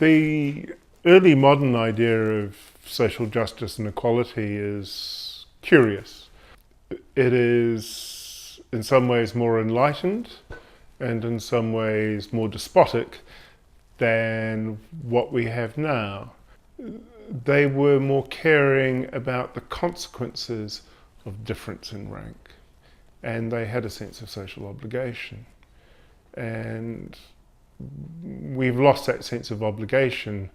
The early modern idea of social justice and equality is curious. It is in some ways more enlightened and in some ways more despotic than what we have now. They were more caring about the consequences of difference in rank, and they had a sense of social obligation. And we've lost that sense of obligation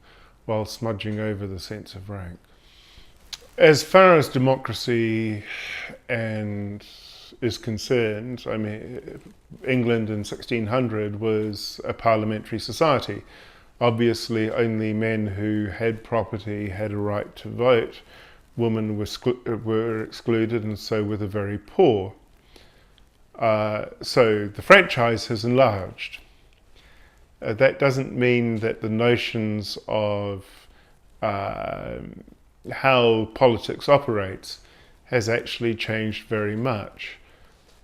while smudging over the sense of rank. As far as democracy is concerned, I mean, England in 1600 was a parliamentary society. Obviously, only men who had property had a right to vote. Women were excluded, and so were the very poor. So the franchise has enlarged. That doesn't mean that the notions of how politics operates has actually changed very much.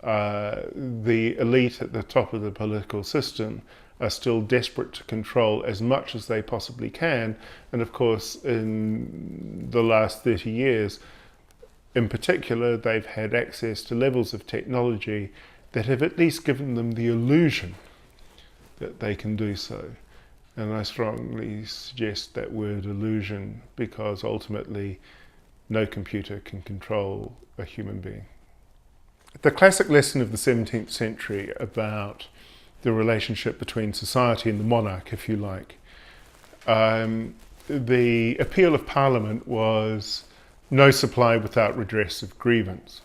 The elite at the top of the political system are still desperate to control as much as they possibly can, and of course in the last 30 years in particular they've had access to levels of technology that have at least given them the illusion that they can do so. And I strongly suggest that word illusion, because ultimately no computer can control a human being. The classic lesson of the 17th century about the relationship between society and the monarch, if you like, the appeal of Parliament was no supply without redress of grievance,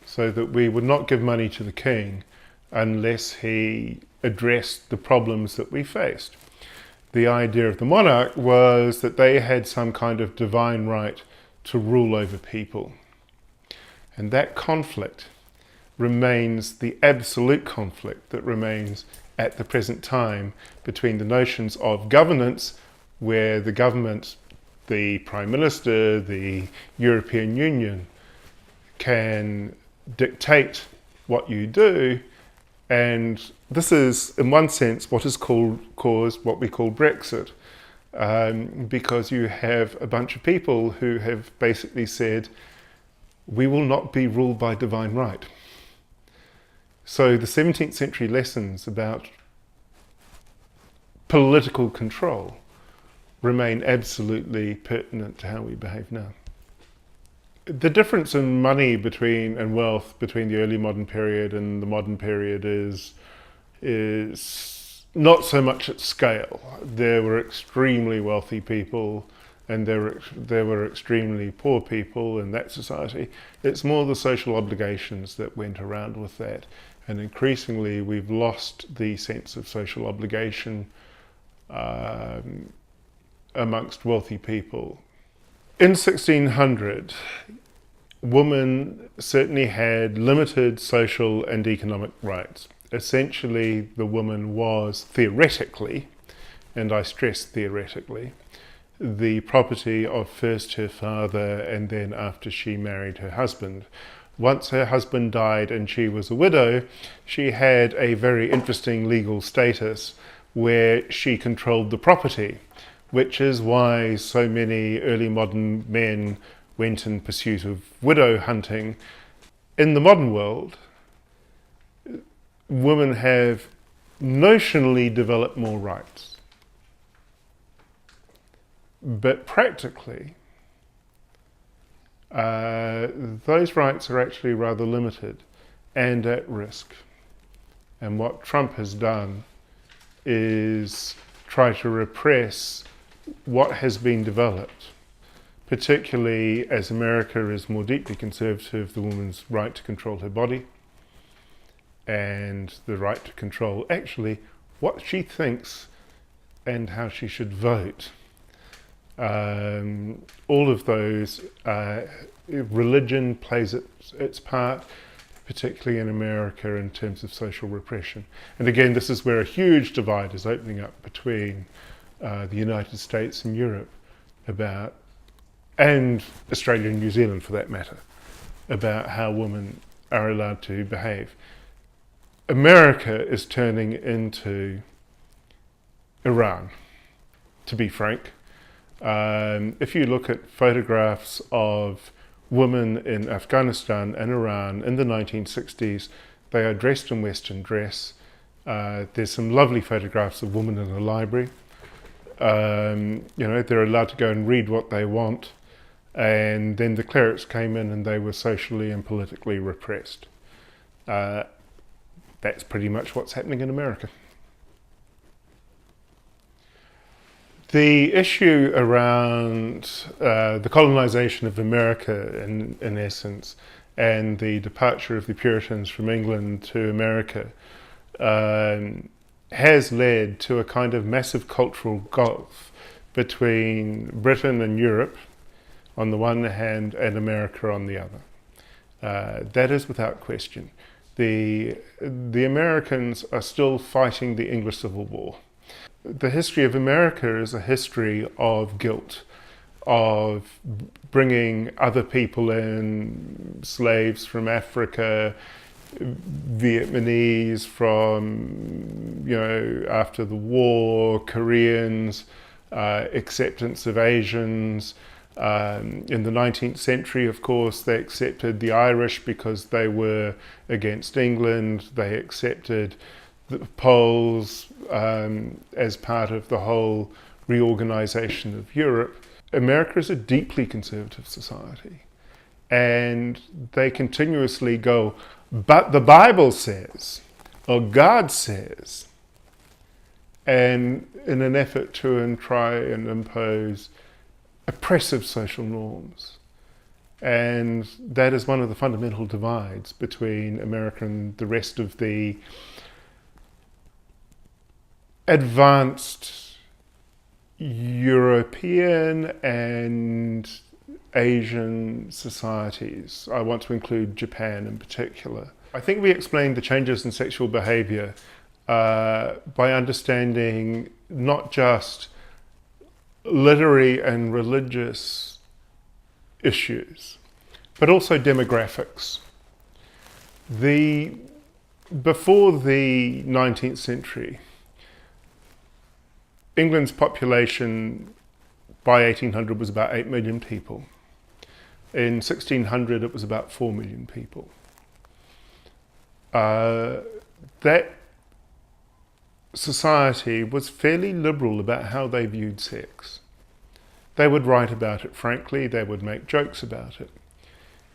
so that we would not give money to the king unless he addressed the problems that we faced. The idea of the monarch was that they had some kind of divine right to rule over people. And that conflict remains the absolute conflict that remains at the present time between the notions of governance, where the government, the Prime Minister, the European Union can dictate what you do. And this is, in one sense, what has caused what we call Brexit, because you have a bunch of people who have basically said, we will not be ruled by divine right. So the 17th century lessons about political control remain absolutely pertinent to how we behave now. The difference in money and wealth between the early modern period and the modern period is not so much at scale. There were extremely wealthy people and there were extremely poor people in that society. It's more the social obligations that went around with that. And increasingly we've lost the sense of social obligation amongst wealthy people. In 1600, women certainly had limited social and economic rights. Essentially, the woman was theoretically, and I stress theoretically, the property of first her father and then after she married her husband. Once her husband died and she was a widow, she had a very interesting legal status where she controlled the property, which is why so many early modern men went in pursuit of widow hunting. In the modern world, women have notionally developed more rights, but practically those rights are actually rather limited and at risk. And what Trump has done is try to repress what has been developed, particularly as America is more deeply conservative, the woman's right to control her body and the right to control actually what she thinks and how she should vote. All of those, religion plays its part, particularly in America in terms of social repression. And again, this is where a huge divide is opening up between the United States and Europe and Australia and New Zealand for that matter, about how women are allowed to behave. America is turning into Iran to be frank. If you look at photographs of women in Afghanistan and Iran in the 1960s, they are dressed in Western dress. There's some lovely photographs of women in a library. They're allowed to go and read what they want. And then the clerics came in and they were socially and politically repressed. That's pretty much what's happening in America. The issue around the colonization of America, in essence, and the departure of the Puritans from England to America has led to a kind of massive cultural gulf between Britain and Europe on the one hand and America on the other. That is without question. The Americans are still fighting the English Civil War. The history of America is a history of guilt, of bringing other people in, slaves from Africa, Vietnamese from, after the war, Koreans, acceptance of Asians. In the 19th century, of course, they accepted the Irish because they were against England. They accepted the Poles as part of the whole reorganization of Europe. America is a deeply conservative society, and they continuously go, but the Bible says, or God says, and in an effort to try and impose oppressive social norms. And that is one of the fundamental divides between America and the rest of the advanced European and Asian societies. I want to include Japan in particular. I think we explained the changes in sexual behavior by understanding not just literary and religious issues, but also demographics. Before the 19th century, England's population by 1800 was about 8 million people. In 1600 it was about 4 million people. That society was fairly liberal about how they viewed sex. They would write about it frankly, they would make jokes about it.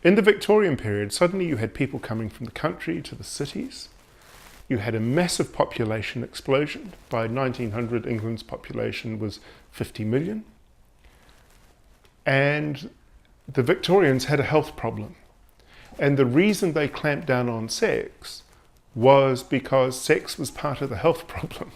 In the Victorian period, suddenly you had people coming from the country to the cities. You had a massive population explosion. By 1900, England's population was 50 million. And the Victorians had a health problem. And the reason they clamped down on sex was because sex was part of the health problem.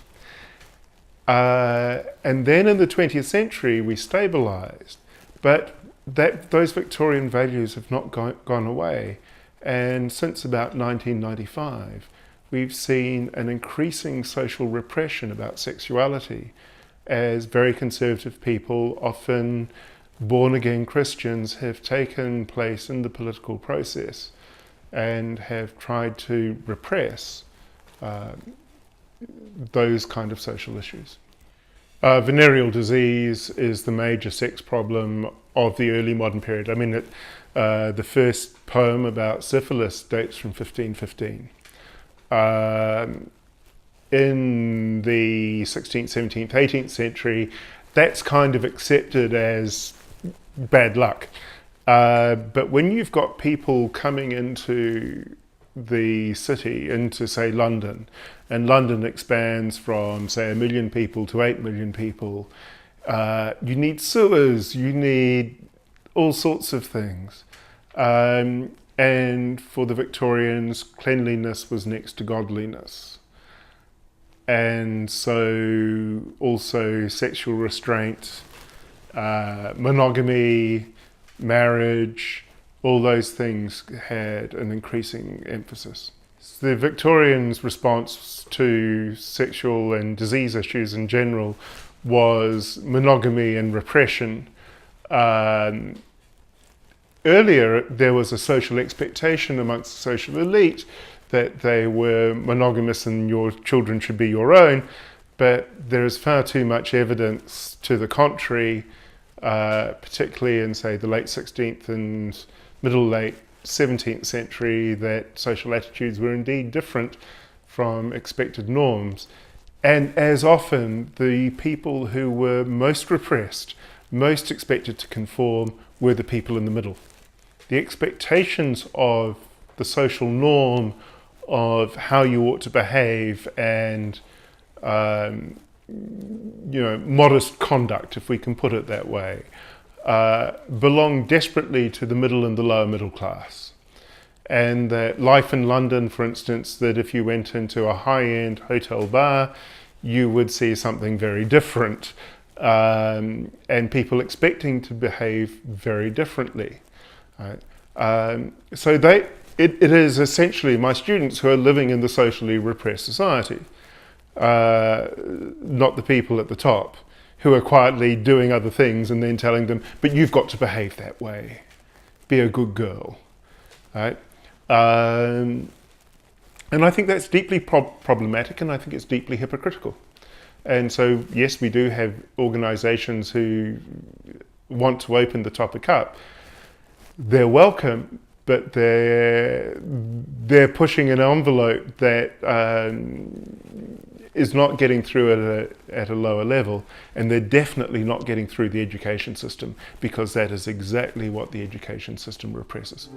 And then in the 20th century, we stabilized. But those Victorian values have not gone away. And since about 1995, we've seen an increasing social repression about sexuality as very conservative people, often born-again Christians, have taken place in the political process and have tried to repress those kind of social issues. Venereal disease is the major sex problem of the early modern period. I mean, the first poem about syphilis dates from 1515. In the 16th, 17th, 18th century, that's kind of accepted as bad luck. But when you've got people coming into the city, into, say, London, and London expands from, say, 1 million people to 8 million people, you need sewers, you need all sorts of things. And for the Victorians, cleanliness was next to godliness. And so also sexual restraint, monogamy, marriage, all those things had an increasing emphasis. The Victorians' response to sexual and disease issues in general was monogamy and repression. Earlier, there was a social expectation amongst the social elite that they were monogamous and your children should be your own. but there is far too much evidence to the contrary, particularly in, say, the late 16th and late 17th century, that social attitudes were indeed different from expected norms. And as often, the people who were most repressed, most expected to conform, were the people in the middle. The expectations of the social norm of how you ought to behave and modest conduct, if we can put it that way, belong desperately to the middle and the lower middle class. And that life in London, for instance, that if you went into a high-end hotel bar, you would see something very different, and people expecting to behave very differently. Right? So it is essentially my students who are living in the socially repressed society, not the people at the top, who are quietly doing other things and then telling them, but you've got to behave that way, be a good girl. Right? And I think that's deeply problematic, and I think it's deeply hypocritical. And so, yes, we do have organisations who want to open the topic up. They're welcome, but they're pushing an envelope that is not getting through at a lower level, and they're definitely not getting through the education system, because that is exactly what the education system represses.